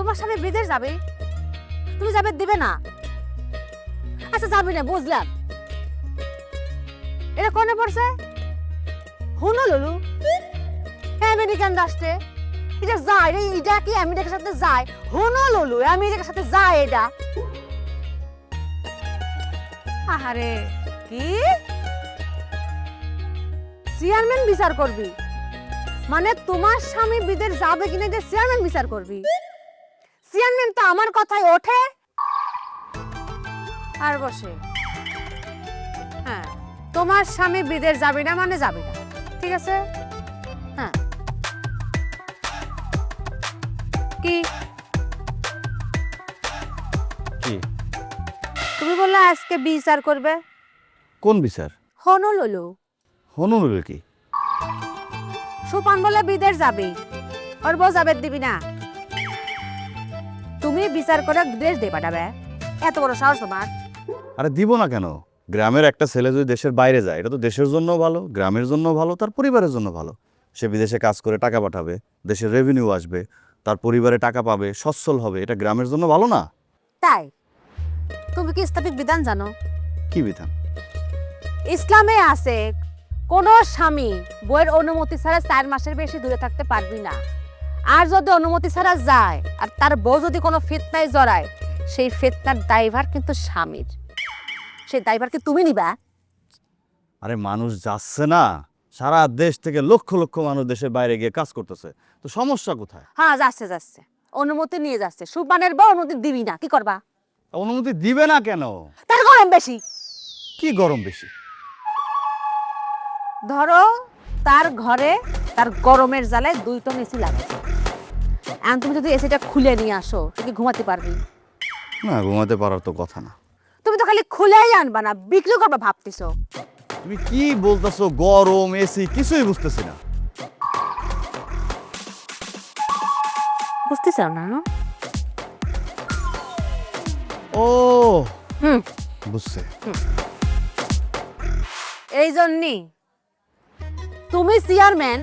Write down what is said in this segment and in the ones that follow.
তোমার স্বামী বিদেশ যাবে, তুমি যাবে দিবে না? আচ্ছা যাবি না বুঝলাম, এটা কোনে পড়ছে? হুনো ললু আমেরিকান রাষ্ট্রে এটা যায় রে, এটা কি আমেরিকার সাথে যায়? হুনো ললু আমেরিকার সাথে যায় এটা? আহারে কি চেয়ারম্যান বিচার করবি? মানে তোমার স্বামী বিদেশ যাবে কিনা এটা চেয়ারম্যান বিচার করবি? চেয়ারম্যান তো আমার কথায় ওঠে আর বসে। হ্যাঁ, তোমার স্বামী বিদেশ যাবে না মানে যাবে না, ঠিক আছে? হ্যাঁ কি কি তুমি বললে আজকে বিচার করবে? কোন বিচার? হনুলুলু হনুল কি? সুপান বলে বিদেশ যাবে, ওর বউ যাবে দিবি না? তুমি বিচার করে দেশ দিয়ে পাঠাবে? এত বড় সাহস তোমার? আরে দিব না কেন? গ্রামের একটা ছেলে যদি দেশের বাইরে যায় এটা তো দেশের জন্য ভালো, গ্রামের জন্য ভালো, তার পরিবারের জন্য ভালো। সে বিদেশে কাজ করে টাকা পাঠাবে, দেশের রেভিনিউ আসবে, তার পরিবারে টাকা পাবে, সচ্ছল হবে, এটা গ্রামের জন্য ভালো না? তাই তুমি কি ইসলামিক বিধান জানো? কি বিধান? ইসলামে আছে কোন স্বামী বউয়ের অনুমতি ছাড়া 4 মাসের বেশি দূরে থাকতে পারবি না। আর যদি অনুমতি ছাড়া যায় আর তার বউ যদি কোনো ফিতনায় জড়ায়, সেই ফিতনার দায়ভার কিন্তু স্বামীর। সেই দায়ভার কি তুমি নিবা? আরে মানুষ যাচ্ছে না, সারা দেশ থেকে লক্ষ লক্ষ মানুষ দেশের বাইরে গিয়ে কাজ করতেছে, তো সমস্যা কোথায়? হ্যাঁ যাচ্ছে যাচ্ছে, অনুমতি নিয়ে যাচ্ছে, সুবানের বউ অনুমতি দিবি না, কি করবা? অনুমতি দিবে না কেন? তার গরম বেশি। কি গরম বেশি? ধরো তার ঘরে তার গরমের জ্বালে 2 টন এসি লাগাইছে, এখন তুমি যদি এসিটা খুলে নিয়ে আসো তুই কি ঘুমাতে পারবি? না, ঘুমাতে পারার তো কথা না। তুমি তো খালি খুলেই আনবা না, বিক্রি করবা ভাবতেছো। তুমি কি বলতেছো? গরম, এসি কিছুই বুঝতেছি না। বুঝতে চাও না? ও হুম, বুঝছে। এই জন্যই তুমি চেয়ারম্যান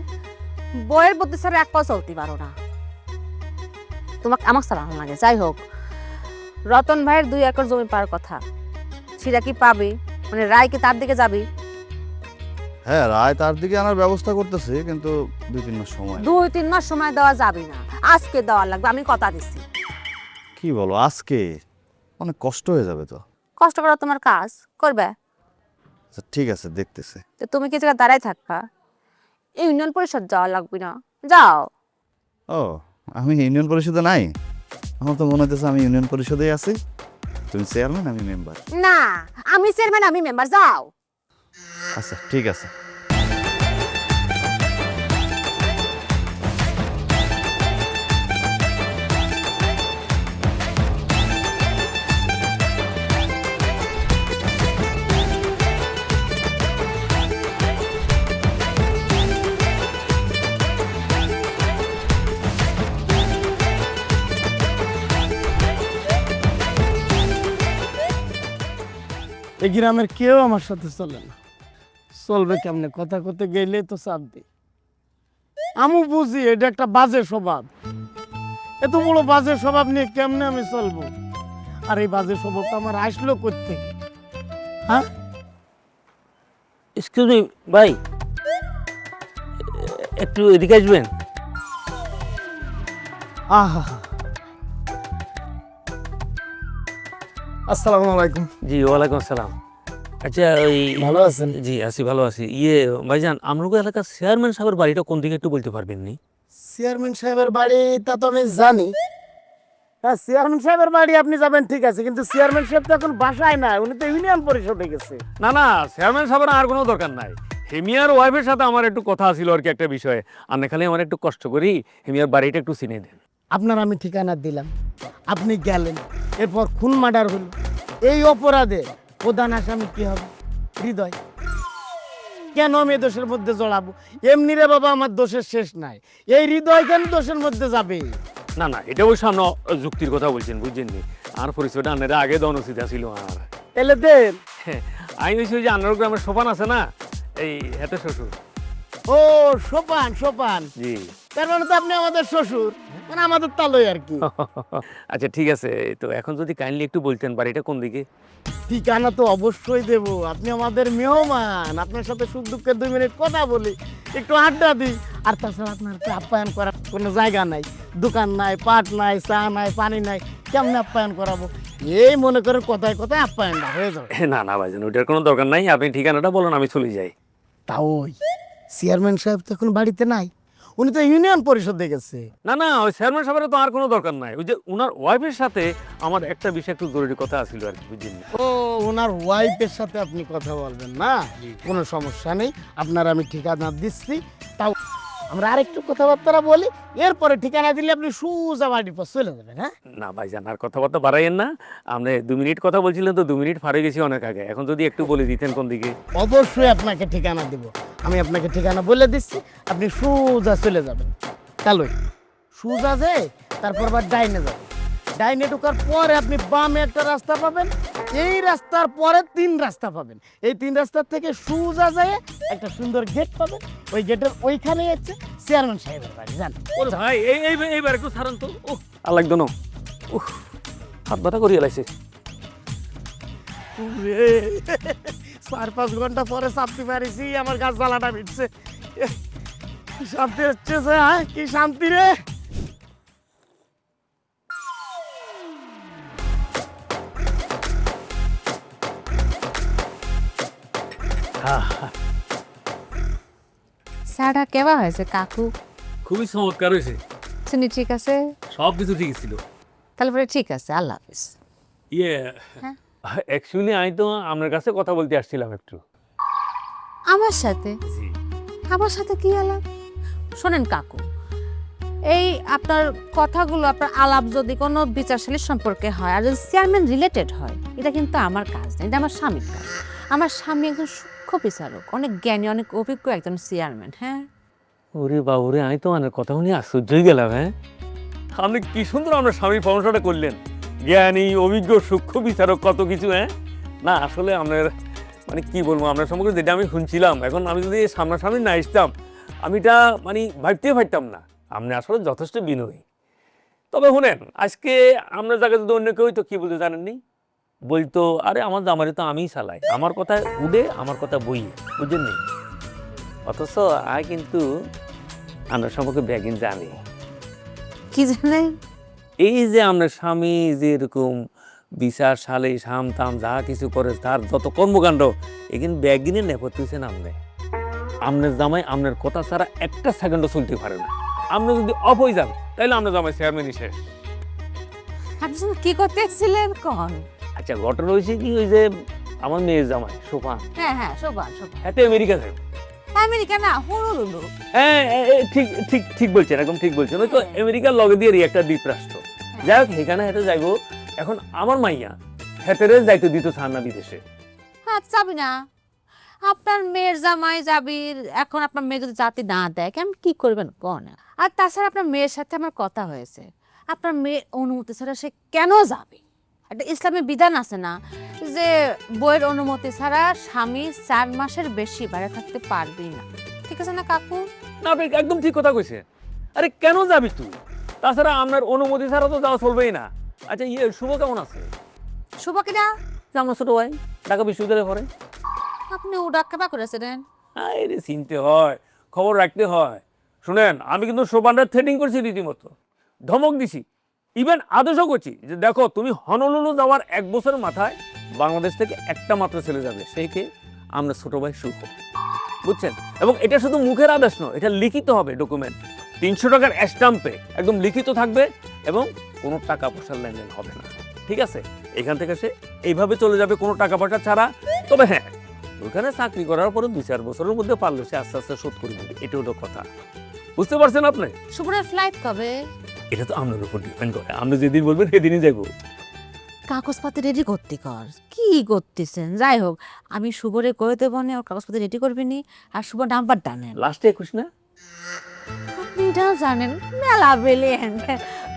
বইয়ের প্রতি ছাড়া এক পাও চলতে পারো না। তোমাকে আমার ছাড়া ভালো লাগে। যাই হোক, রতন ভাইয়ের 2 একর জমি পাওয়ার কথা, সেটা কি পাবি? মানে রায় কি তার দিকে যাবি? হ্যাঁ, রায় তার দিকে আনার ব্যবস্থা করতেছে, কিন্তু 2-3 মাস সময়। 2-3 মাস সময় দেওয়া যাবে না, আজকে দেওয়া লাগবে, আমি কথা দিচ্ছি। কি বলো? আজকে? অনেক কষ্ট হয়ে যাবে তো। কষ্ট করা তোমার কাজ, করবে। আচ্ছা ঠিক আছে, দেখতেছে। তো তুমি কি জায়গায় দাঁড়াই থাকবা? ইউনিয়ন পরিষদ যাওয়া লাগবে না? যাও। ও, আমি ইউনিয়ন পরিষদে নাই? আমার তো মনে হইতেছে আমি ইউনিয়ন পরিষদেই আছি। তুমি চেয়ারম্যান, আমি মেম্বার। না, আমি চেয়ারম্যান, আমি মেম্বার, যাও। আচ্ছা ঠিক আছে। এই গ্রামের কেউ আমার সাথে চলে না, চলবে কেমনে? কথা করতে গেলে তো চাপ দিই। আমি বুঝি এটা একটা বাজে স্বভাব, এত বড় বাজে স্বভাব নিয়ে কেমনে আমি চলবো? আর এই বাজে স্বভাবটা আমার আসলো কোত্থেকে? হ্যাঁ, এক্সকিউজ মি ভাই, একটু এদিকে আসবেন? আহা, আসসালামু আলাইকুম। জি ওয়ালাইকুম আসসালাম। আচ্ছা ওই ভালো আছেন? জি আছি, ভালো আছি। ভাইজান, আমরগো এলাকার চেয়ারম্যান সাহেবের বাড়িটা কোন দিকে একটু বলতে পারবেন নি? চেয়ারম্যান সাহেবের বাড়ি তা তো আমি জানি। হ্যাঁ, চেয়ারম্যান সাহেবের বাড়ি আপনি যাবেন ঠিক আছে, কিন্তু চেয়ারম্যান সাহেব তো এখন বাসায় না, উনি তো ইউনিয়ন পরিষদে গেছে। না না, চেয়ারম্যান সাহেবের আর কোনো দরকার নাই। হেমিয়ার ওয়াইফের সাথে আমার একটু কথা ছিল আর কি একটা বিষয়ে। আর না খালি আমার একটু কষ্ট করি হেমিয়ার বাড়িটা একটু চিনে দেন। আপনার আমি ঠিকানা দিলাম, আপনি গেলেন, এরপর খুন মার্ডার হলো। এই অপরাধে প্রধান আসামি কি হবে? হৃদয়। কেন আমি এই দোষের মধ্যে জড়াবো? এমনি রে বাবা, আমার দোষের শেষ নাই, এই হৃদয় কেন দোষের মধ্যে যাবে? না না, এটা অবশ্য আমরা যুক্তির কথা বলছেন, বুঝছেন নি? আর পরিচয়টা আনারা আগে দেওয়ানো উচিত ছিল। আর এলে দেন। আমি হয়েছি ওই যে আনার গ্রামের সোপান আছে না, এই হেতে শ্বশুর। ও সোপান, সোপান। জি। তার মানে তো আপনি আমাদের শ্বশুর, মানে আমাদের তালই আর কি। আচ্ছা ঠিক আছে, তো এখন যদি কাইন্ডলি একটু বলতেন বাড়িটা কোন দিকে? ঠিকানা তো অবশ্যই দেব, আপনি আমাদের মেহমান, আপনার সাথে সুখ দুঃখের 2 মিনিট কথা বলি, একটু আড্ডা দিই। আর তাছাড়া আপনার আপ্যায়ন করার কোনো জায়গা নাই, দোকান নাই, পাট নাই, চা নাই, পানি নাই, কেমনে আপ্যায়ন করাবো? এই মনে করেন কথায় কথায় আপ্যায়নটা হয়ে যাবে। না না ভাইজান, ওইটার কোনো দরকার নাই, আপনি ঠিকানাটা বলুন, আমি চলে যাই। তাও ওই চেয়ারম্যান সাহেব তো এখন বাড়িতে নাই, উনি তো ইউনিয়ন পরিষদে গেছে। না না, ওই চেয়ারম্যান সাহেবের তো আর কোনো দরকার নাই, ওই যে ওনার ওয়াইফের সাথে আমার একটা বিষয় একটু জরুরি কথা আছিল আর কি, বুঝলেন? ও, ওনার ওয়াইফের সাথে আপনি কথা বলবেন না, কোনো সমস্যা নেই, আপনার আমি ঠিকানা দিচ্ছি। তাও আমরা আরেকটু কথাবার্তা বলি, এরপরে ঠিকানা দিলে আপনি সোজা বাড়ির পর চলে যাবেন। হ্যাঁ, না ভাইজান, আর কথাবার্তা বাড়াইয়েন না, আপনি 2 মিনিট কথা বলছিলেন তো 2 মিনিট পারে গেছি অনেক আগে, এখন যদি একটু বলে দিতেন কোন দিকে। অবশ্যই আপনাকে ঠিকানা দিব, আমি আপনাকে ঠিকানা বলে দিচ্ছি, আপনি সোজা চলে যাবেন। চলো সোজা যে তারপর আবার ডাইনে যাবেন, ডাইনে ঢোকার পরে আপনি বামে একটা রাস্তা পাবেন, এই রাস্তার পরে 3 রাস্তা পাবেন, এই 3 রাস্তার থেকে সোজা যায় একটা সুন্দর গেট পাবেন, ওই গেটের ওইখানেই হচ্ছে চেয়ারম্যান সাহেবের বাড়ি। জান ভাই এইবার একটু ছাড়ান তো, ও আর লাগতো না, উহ হাত ব্যথা করিয়ে লাইছে। 4-5 ঘন্টা পরে চাপতে পারিছি, আমার গাছ জ্বালাটা মিটছে, কি শান্তি হচ্ছে যে, হ্যাঁ কি শান্তি রে। চাটা কেবা হয়েছে কাকু? খুবই চমৎকার হয়েছে, চিনি ঠিক আছে? সব কিছু ঠিক ছিল। তাহলে পরে ঠিক আছে, আল্লাহ হাফিজ। ইয়ে হ্যাঁ? অ্যাকচুয়ালি আমি তো আপনার কাছে কথা বলতে আসছিলাম একটু। আমার সাথে? আমার সাথে কি আলাপ? শোনেন কাকু, এই আপনার কথাগুলো, আপনার আলাপ যদি কোনো বিচারশালীর সম্পর্কে হয় আর যদি চেয়ারম্যান রিলেটেড হয়, এটা কিন্তু আমার কাজ না, এটা আমার স্বামীর কাজ। আমার স্বামী একজন সূক্ষ্ম বিচারক, অনেক জ্ঞানী, অনেক অভিজ্ঞ একজন চেয়ারম্যান। হ্যাঁ, ওরে বাবুরে, আমি তো আমার কথা শুনে আশ্চর্যই গেলাম। হ্যাঁ, আপনি কি সুন্দর আপনার স্বামীর প্রশংসাটা করলেন, জ্ঞানী, অভিজ্ঞ, সূক্ষ্ম বিচারক, কত কিছু। হ্যাঁ না, আসলে আপনার মানে কি বলবো, আপনার সম্পর্কে যেটা আমি শুনছিলাম, এখন আমি যদি সামনাসামনি না আসতাম, আমি এটা মানে ভাবতেই পারতাম না। আপনি আসলে যথেষ্ট বিনয়ী। তবে শুনেন, আজকে আপনার জায়গায় যদি অন্য কেউ, তো কি বলতে জানেননি, বলতো আরে আমার জামারি তো আমিই চালাই, আমার কথা উড়ে আমার কথা বইয়ে, বুঝলেন নি? অথচ আয় কিন্তু আপনার সম্পর্কে ব্যাগিন জানি। কি জানেন? এই যে আপনার স্বামী যে এরকম বিচার সালে সাম তাম যা কিছু করে, তার যত কর্মকাণ্ড, এখানে ব্যাগিনের নেপথ্য হচ্ছেন আপনি। আপনার জামাই আপনার কথা ছাড়া একটা সেকেন্ডও চলতে পারে না। আপনি যদি অফ হয়ে যান, তাহলে আপনার জামাই চেয়ারম্যানই শেষ। আপনি শুধু কি করতে এসেছিলেন কন? আচ্ছা, ঘটনা হয়েছে কি, ওই যে আমার মেয়ের জামাই সোফান, হ্যাঁ হ্যাঁ, শোভা শোভা। এতে আমেরিকা যাবে। আমেরিকা না, হুলুলুলু। হ্যাঁ ঠিক ঠিক ঠিক বলছেন, একদম ঠিক বলছেন। ওই তো আমেরিকার লগে দিয়ে একটা দ্বীপরাষ্ট্র, যাই হোক সেখানে হেঁটে যাইব। এখন আমার মাইয়া হেঁটেরে যাইতে দিত চান না বিদেশে। হ্যাঁ, যাবি না? আপনার মেয়ের জামাই যাবি, এখন আপনার মেয়ে যদি জাতি না দেয়, কেমন কি করবেন কন? আর তাছাড়া আপনার মেয়ের সাথে আমার কথা হয়েছে, আপনার মেয়ে অনুমতি ছাড়া সে কেন যাবে? একটা ইসলামী বিধান আছে না, যে বইয়ের অনুমতি ছাড়া স্বামী 4 মাসের বেশি বাইরে থাকতে পারবি না। ঠিক আছে না কাকু? না, আপনি একদম ঠিক কথা কইছে। আরে কেন যাবি তুই? তাছাড়া আপনার অনুমতি ছাড়া তো যাওয়া চলবেই না। আচ্ছা, ইয়ে শুভ কেমন আছে? শুভ কিনা? যে আমরা ছোট ভাই ঢাকা বিশ্ববিদ্যালয়ে পড়ে। আপনি উড়াক্কা বা করেছিলেন? আরে চিনতে হয়, খবর রাখতে হয়। শুনেন, আমি কিন্তু সোপানটা থ্রেটিং করছি, রীতিমতো ধমক দিছি, ইভেন আদেশও করছি যে দেখো, তুমি হনলুলু যাওয়ার 1 বছরের মাথায় বাংলাদেশ থেকে একটা মাত্র ছেলে যাবে, সেই কে? আমরা ছোট ভাই শুভ, বুঝছেন? এবং এটা শুধু মুখের আদেশ নয়, এটা লিখিত হবে, ডকুমেন্ট 300 টাকার স্ট্যাম্পে একদম লিখিত থাকবে, এবং কোনো টাকা পয়সার লেনদেন হবে না। ঠিক আছে? এখান থেকে সে এইভাবে চলে যাবে, কোনো টাকা পয়সা ছাড়া। তবে হ্যাঁ, ওইখানে চাকরি করার পরে 2-4 বছরের মধ্যে পারলে সে আস্তে আস্তে শোধ করে দেবে। এটা হলো কথা, বুঝতে পারছেন আপনি? শুভরের ফ্লাইট কবে? এটা তো আপনার উপর ডিপেন্ড করে, আপনি যেদিন বলবেন সেদিনই যাবো। কাগজপাতি রেডি করতে কর। কি করতেছেন? যাই হোক, আমি শুভরে কয়ে দেবো না, ওর কাগজপাতি রেডি করবি নি, আর শুভ নাম্বার ডানেন। লাস্টে 21 না? আপনি এটাও জানেন, মেলা ব্রিলিয়েন্ট।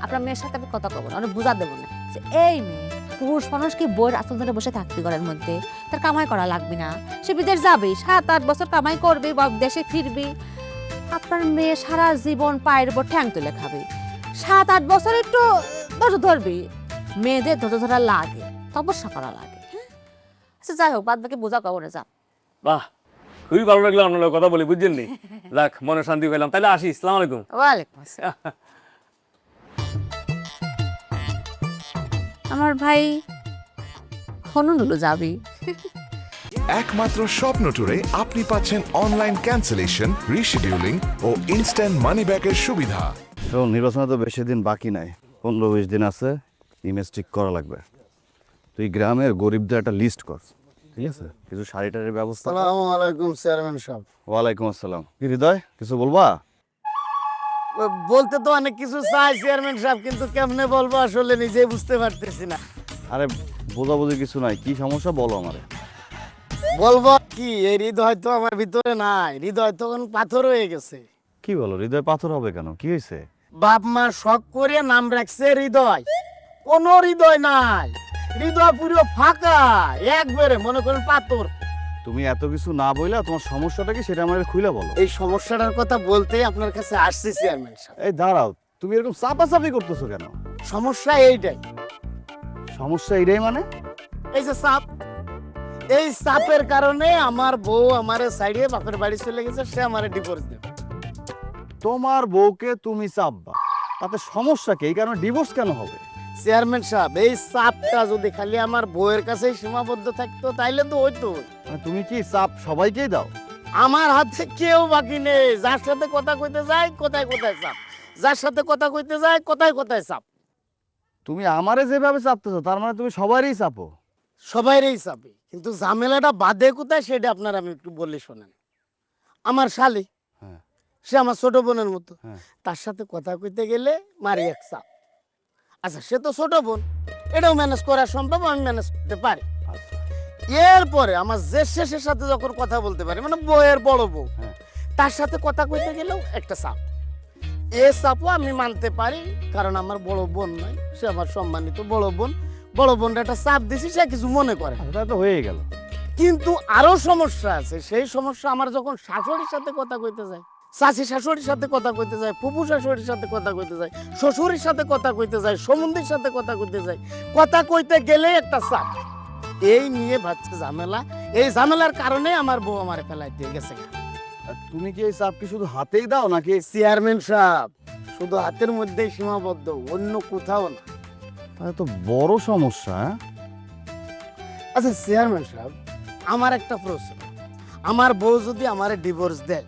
আপনার মেয়ের সাথে আমি কথা কবো না, ওরা বুঝা দেবো না যে এই মেয়ে, পুরুষ মানুষ কি বইয়ের আসল ধরে বসে থাকবি ঘরের মধ্যে? তার কামাই করা লাগবে না, সে বিদেশ যাবি, 7-8 বছর কামাই করবি বা দেশে ফিরবি, আপনার মেয়ে সারা জীবন পায়ের উপর ঠ্যাং তুলে খাবে, 7-8 বছর একটু ধৈর্য ধরবি। মেয়েদের ধৈর্য ধরা লাগে, তপস্যা করা লাগে। হ্যাঁ, আচ্ছা যাই হোক, বাদ বাকি বোঝা কবরে যা। বাহ, খুবই ভালো লাগলো আপনার কথা বলি, বুঝছেন নি? যাক, মনে শান্তি পেলাম। তাহলে আসি, আসসালামু আলাইকুম। ওয়ালাইকুম আসসালাম। আমার ভাই হনুলুলু যাবি। একমাত্র স্বপ্ন ট্যুরে আপনি পাচ্ছেন অনলাইন ক্যান্সেলেশন, রিশিডিউলিং ও ইনস্ট্যান্ট মানি ব্যাকের সুবিধা। শোন, নির্বাচনে তো বেশি দিন বাকি নাই, 15-20 দিন আছে। ইমেজ ঠিক করা লাগবে। তুই গ্রামের গরিবদের একটা লিস্ট কর, ঠিক আছে? কিছু শাড়ি টাড়ির ব্যবস্থা কর। আসসালামু আলাইকুম চেয়ারম্যান সাহেব। ওয়ালাইকুম আসসালাম। কি হৃদয়, কিছু বলবা? বলতে তো অনেক কিছু চাই চেয়ারম্যান সাহেব, কিন্তু কেমনে বলবো আসলে নিজেই বুঝতে পারতেছি না। আরে বোঝাবুঝি কিছু নাই, কি সমস্যা বলো আমারে। বলবো কি, এই হৃদয় তো আমার ভিতরে নাই, হৃদয় তখন পাথর হয়ে গেছে। কি বলো, হৃদয় পাথর হবে কেন? কি হয়েছে? বাপ মা শখ করে নাম রাখছে হৃদয়, কোনো হৃদয় নাই, হৃদয় পুরো ফাঁকা, একবারে মনে করেন পাথর। তুমি এত কিছু না বইলা তোমার সমস্যাটা কি সেটা আমাকে খুলে বলো। এই সমস্যাটার কথা বলতেই আপনার কাছে আসছি চেয়ারম্যান সাহেব। এই দাঁড়াও, তুমি এরকম চাপাচাপি করতেছো কেন? সমস্যা এইটাই। সমস্যা এটাই মানে? এই যে সাপ, এই সাপের কারণে আমার বউ আমারে সাইডে বাপের বাড়ি চলে গেছে, সে আমারে ডিভোর্স দেবে। তোমার বউকে তুমি চাপবা, তাতে সমস্যা কি? এই কারণে ডিভোর্স কেন হবে? চেয়ারম্যান সাহেব, এই সাপটা যদি খালি আমার বউয়ের কাছেই সীমাবদ্ধ থাকতো তাইলে তো হইতো। মানে তুমি কি চাপ সবাইকেই দাও? আমার হাতে কেউ বাকি নেই, যার সাথে কথা কইতে যায় কোথায় কোথায় চাপ, যার সাথে কথা কইতে যায় কোথায় কোথায় চাপ। তুমি আমারে যেভাবে চাপতেছো তার মানে তুমি সবারই চাপো। সবাইরই চাপে, কিন্তু ঝামেলাটা বাদে কোথায় সেটা আপনার আমি একটু বলে শোনেন। আমার শালি, হ্যাঁ। সে আমার ছোট বোনের মতো, হ্যাঁ। তার সাথে কথা কইতে গেলে মারি এক চাপ। আচ্ছা, সে তো ছোট বোন, এটাও ম্যানেজ করা সম্ভব, আমি ম্যানেজ করতে পারি। আচ্ছা। এরপরে আমার যে শেষের সাথে যখন কথা বলতে পারি, মানে বউয়ের বড় বউ, হ্যাঁ। তার সাথে কথা কইতে গেলেও একটা চাপ। এ চাপও আমি মানতে পারি, কারণ আমার বড় বোন নয়, সে আমার সম্মানিত বড় বোন। বড় বোনটা একটা চাপ দিছি, সে কিছু মনে করে না। তাহলে তো হয়ে গেল। কিন্তু আরো সমস্যা আছে। সেই সমস্যা আমার যখন শাশুড়ির সাথে কথা কইতে যায়, চাচি শাশুড়ির সাথে কথা কইতে যায়, ফুপু শাশুড়ির সাথে কথা কইতে যায়, শ্বশুরের সাথে কথা কইতে যায়, সমুদ্রের সাথে কথা কইতে যায়, কথা কইতে গেলে একটা চাপ। এই নিয়ে ভাবছে ঝামেলা। এই ঝামেলার কারণে আমার বউ আমার ফেলাই দিয়ে গেছে। আর তুমি কি এই চাপ কি শুধু হাতেই দাও নাকি? চেয়ারম্যান সাহেব, শুধু হাতের মধ্যেই সীমাবদ্ধ, অন্য কোথাও না। তাহলে তো বড় সমস্যা। হ্যাঁ? আচ্ছা চেয়ারম্যান সাহেব, আমার একটা প্রশ্ন, আমার বউ যদি আমারে ডিভোর্স দেয়,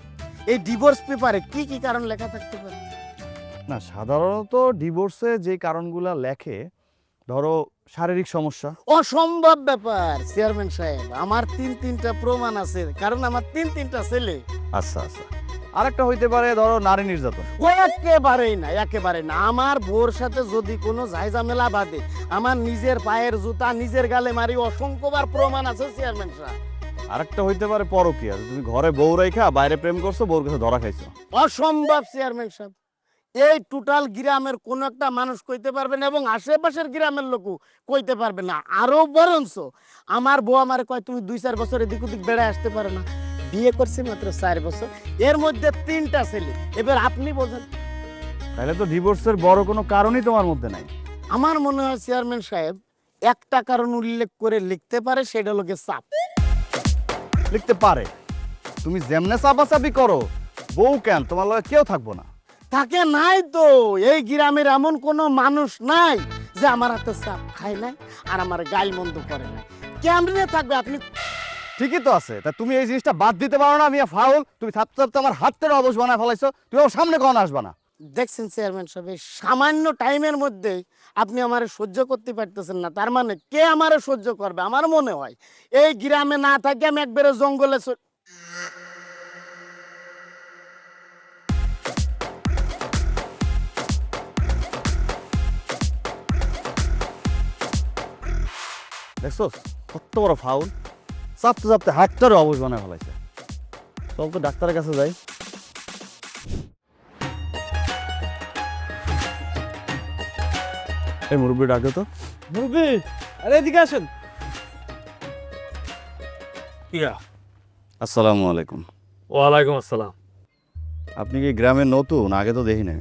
এই ডিভোর্স পেপারে কি কি কারণ লেখা থাকতে পারে? না, সাধারণত ডিভোর্সে যে কারণগুলা লেখে, ধরো শারীরিক সমস্যা। অসম্ভব ব্যাপার চেয়ারম্যান সাহেব, আমার তিনটা প্রমাণ আছে, কারণ আমার তিনটা ছেলে। আচ্ছা আচ্ছা, আরেকটা হইতে পারে ধরো নারী নির্যাতন। ও একেবারেই না, একেবারে না। আমার বউর সাথে যদি কোনো ঝামেলা বাঁধে, আমার নিজের পায়ের জুতা নিজের গালে মারি, অসংখ্যবার প্রমাণ আছে চেয়ারম্যান সাহেব। আরেকটা হইতে পারে পরকীয়া, তুমি ঘরে বউ রেখা বাইরে প্রেম করছো, বউর কাছে ধরা খাইছো। অসম্ভব চেয়ারম্যান সাহেব, এই টোটাল গ্রামের কোন একটা মানুষ কইতে পারবে না, এবং আশেপাশের গ্রামের লোকও কইতে পারবে না। আরো বরঞ্চ আমার বউ আমার কয়, তুমি 2-4 বছর এদিক ওদিক বেড়ায় আসতে পারো না। বিয়ে করছে মাত্র 4 বছর, এর মধ্যে 3টা ছেলে। এবার আপনি বোঝেন, তাহলে তো ডিভোর্সের বড় কোনো কারণই তোমার মধ্যে নাই। আমার মনে হয় চেয়ারম্যান সাহেব একটা কারণ উল্লেখ করে লিখতে পারে, সেটা হলো গিয়ে চাপ। লিখতে পারে? তুমি যেমনে চাপাচাপি করো, বউ কেন তোমার লগে কেউ থাকবো না? থাকে নাই তো, এই গ্রামের এমন কোনো মানুষ নাই যে আমার হাতে চাপ খায় নাই আর আমার গাল মন্দ করে নাই। কেমনে থাকবে আপনি? ঠিকই তো আছে, তা তুমি এই জিনিসটা বাদ দিতে পারো না? আমি ফাউল, তুমি থাকতে থাকতে আমার হাতের অবশ বানায় ফেলাইছো, তুমি আমার সামনে কখন আসবা না? দেখছেন চেয়ারম্যান সাহেব, এই সামান্য টাইমের মধ্যে আপনি আমারে সহ্য করতে পারতেছেন না, তার মানে কে আমারে সহ্য করবে? আমার মনে হয় এই গ্রামে না থাকি আমি একবারে জঙ্গলে দেখছোস কত বড় ফাউল? চাপতে চাপতে হাতটারও অবশ বানায় ফেলাইছে। চল তো ডাক্তারের কাছে যাই। এই মুরব্বী ডাকে তো। মুরগি, আরে এদিকে আসেন। ইয়া, আসসালামু আলাইকুম। ওয়ালাইকুম আসসালাম। আপনি কি গ্রামে নতুন? আগে তো দেখি নাই।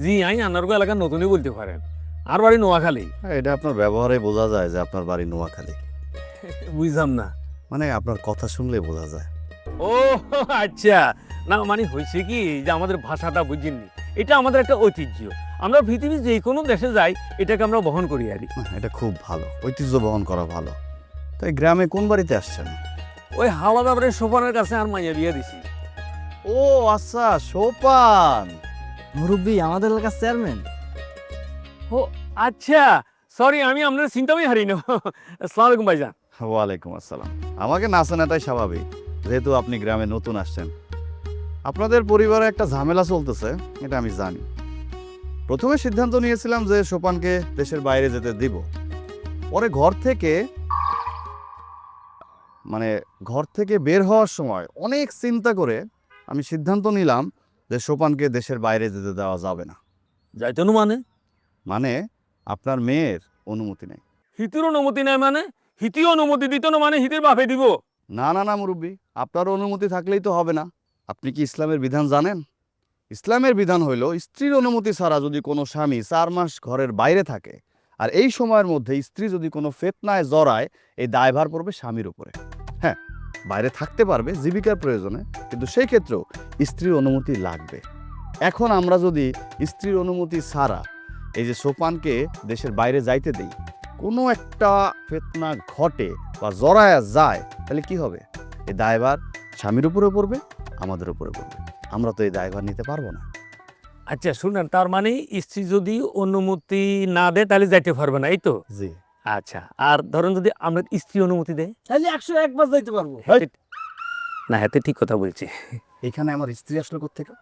জি আমি আনারগো এলাকার নতুনই বলতে পারেন, আর বাড়ি নোয়াখালী। এটা আপনার ব্যবহারে বোঝা যায় যে আপনার বাড়ি নোয়াখালী। বুঝলাম না। মানে আপনার কথা শুনলে বোঝা যায়। ও আচ্ছা, না মানে হয়েছে কি যে আমাদের ভাষাটা বুঝিনি, এটা আমাদের একটা ঐতিহ্য। আমরা পৃথিবীর যে কোনো দেশে যাই এটাকে আমরা বহন করি আর কি। এটা খুব ভালো, ঐতিহ্য বহন করা ভালো। তাই গ্রামে কোন বাড়িতে আসছেন? ওই হাওলাদারের সোপানের কাছে আর মাইয়া বিয়ে দিছি। ও আচ্ছা, সোপান। মুরব্বী আমাদের এলাকার চেয়ারম্যান। ও আচ্ছা, সরি আমি আপনার চিন্তাই হারি না। আসসালামু আলাইকুম ভাইজান। ওয়ালাইকুম আসসালাম। আমাকে নাচে না তাই স্বাভাবিক, যেহেতু আপনি গ্রামে নতুন আসছেন। আপনাদের পরিবারে একটা ঝামেলা চলতেছে, এটা আমি জানি। প্রথমে সিদ্ধান্ত নিয়েছিলাম যে সোপানকে দেশের বাইরে যেতে দিব। পরে ঘর থেকে বের হওয়ার সময় অনেক চিন্তা করে আমি সিদ্ধান্ত নিলাম যে সোপানকে দেশের বাইরে যেতে দেওয়া যাবে না। যাইতো না মানে আপনার মেয়ের অনুমতি নেই। হিতির অনুমতি নেই মানে? হিতি অনুমতি দিত না মানে হিতির বাপে দিব? না মুরব্বী, আপনার অনুমতি থাকলেই তো হবে না। আপনি কি ইসলামের বিধান জানেন? ইসলামের বিধান হইল স্ত্রীর অনুমতি ছাড়া যদি কোনো স্বামী 4 মাস ঘরের বাইরে থাকে আর এই সময়ের মধ্যে স্ত্রী যদি কোনো ফিতনায় জড়ায়, এই দায়ভার পড়বে স্বামীর উপরে। হ্যাঁ, বাইরে থাকতে পারবে জীবিকার প্রয়োজনে, কিন্তু সেই ক্ষেত্রেও স্ত্রীর অনুমতি লাগবে। এখন আমরা যদি স্ত্রীর অনুমতি ছাড়া এই যে সোপানকে দেশের বাইরে যাইতে দেই, কোনো একটা ফিতনা ঘটে বা জড়ায়া যায়, তাহলে কি হবে? এই দায়ভার স্বামীর উপরে পড়বে, আমাদের উপরে পড়বে। আমরা তো এই দায়ভার নিতে পারবো না। আচ্ছা শুনেন, তার মানে স্ত্রী যদি অনুমতি না দেয় তাহলে যাইতে পারবে না, এই তো? জি। আচ্ছা, আর ধরেন যদি আমরা স্ত্রী অনুমতি দেয় তাহলে 101 বার যাইতে পারবো। না, হাতে ঠিক কথা বলছি। এখানে আমার স্ত্রী আসলো কোত্থেকে?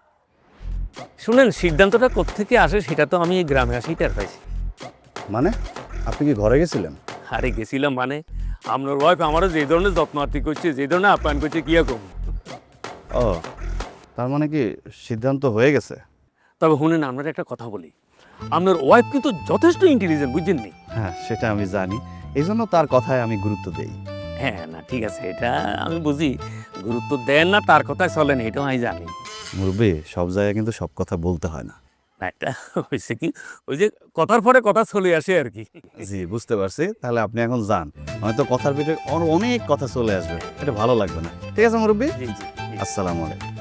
শুনেন, সিদ্ধান্তটা কোত্থেকে আসে সেটা তো আমি এই গ্রামে আসি টের পাইছি। মানে আপনি কি ঘরে গেছিলেন? আরে গেছিলাম মানে আপনার ওয়াইফ আমারও যে ধরনের যত্ন আত্মি করছে, যে ধরনের আপ্যায়ন করছে, কি রকম। ও, তার মানে কি সিদ্ধান্ত হয়ে গেছে? তবে শুনেন, আমরা একটা কথা বলি, আপনার ওয়াইফ কিন্তু যথেষ্ট ইন্টেলিজেন্ট, বুঝছেন নি? হ্যাঁ, সেটা আমি জানি, এই জন্য তার কথায় আমি গুরুত্ব দেই। হ্যাঁ, না ঠিক আছে, এটা আমি বুঝি। গুরুত্ব দেন না, তার কথায় চলেন, এটাও আমি জানি। মুরব্বী, সব জায়গায় কিন্তু সব কথা বলতে হয় না। না, এটা হয়েছে কি, ওই যে কথার পরে কথা চলে আসে আর কি। জি, বুঝতে পারছি। তাহলে আপনি এখন যান, হয়তো কথার ভিতরে অনেক কথা চলে আসবে, এটা ভালো লাগবে না। ঠিক আছে মুরব্বী, জি জি। আসসালামু আলাইকুম।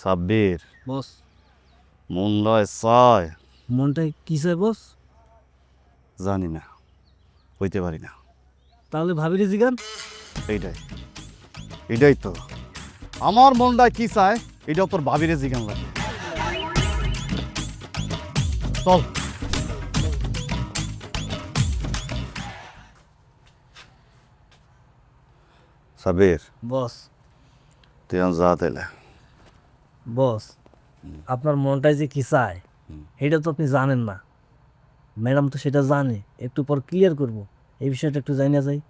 সাব্বির, বস মন লয় ছয়। মনটা কি চাই বস? জানি না, হইতে পারি না। তাহলে ভাবিরে জিগান। এটাই তো আমার মনটা কি চায়, এটাও তোর ভাবিরে জিগান লাগে। চল। সাবির, বস তুই যা তাইলে। বস আপনার মনটাই যে কি চায় এটা তো আপনি জানেন না, ম্যাডাম তো সেটা জানে। একটু পর ক্লিয়ার করব, এই বিষয়টা একটু জানা যাই।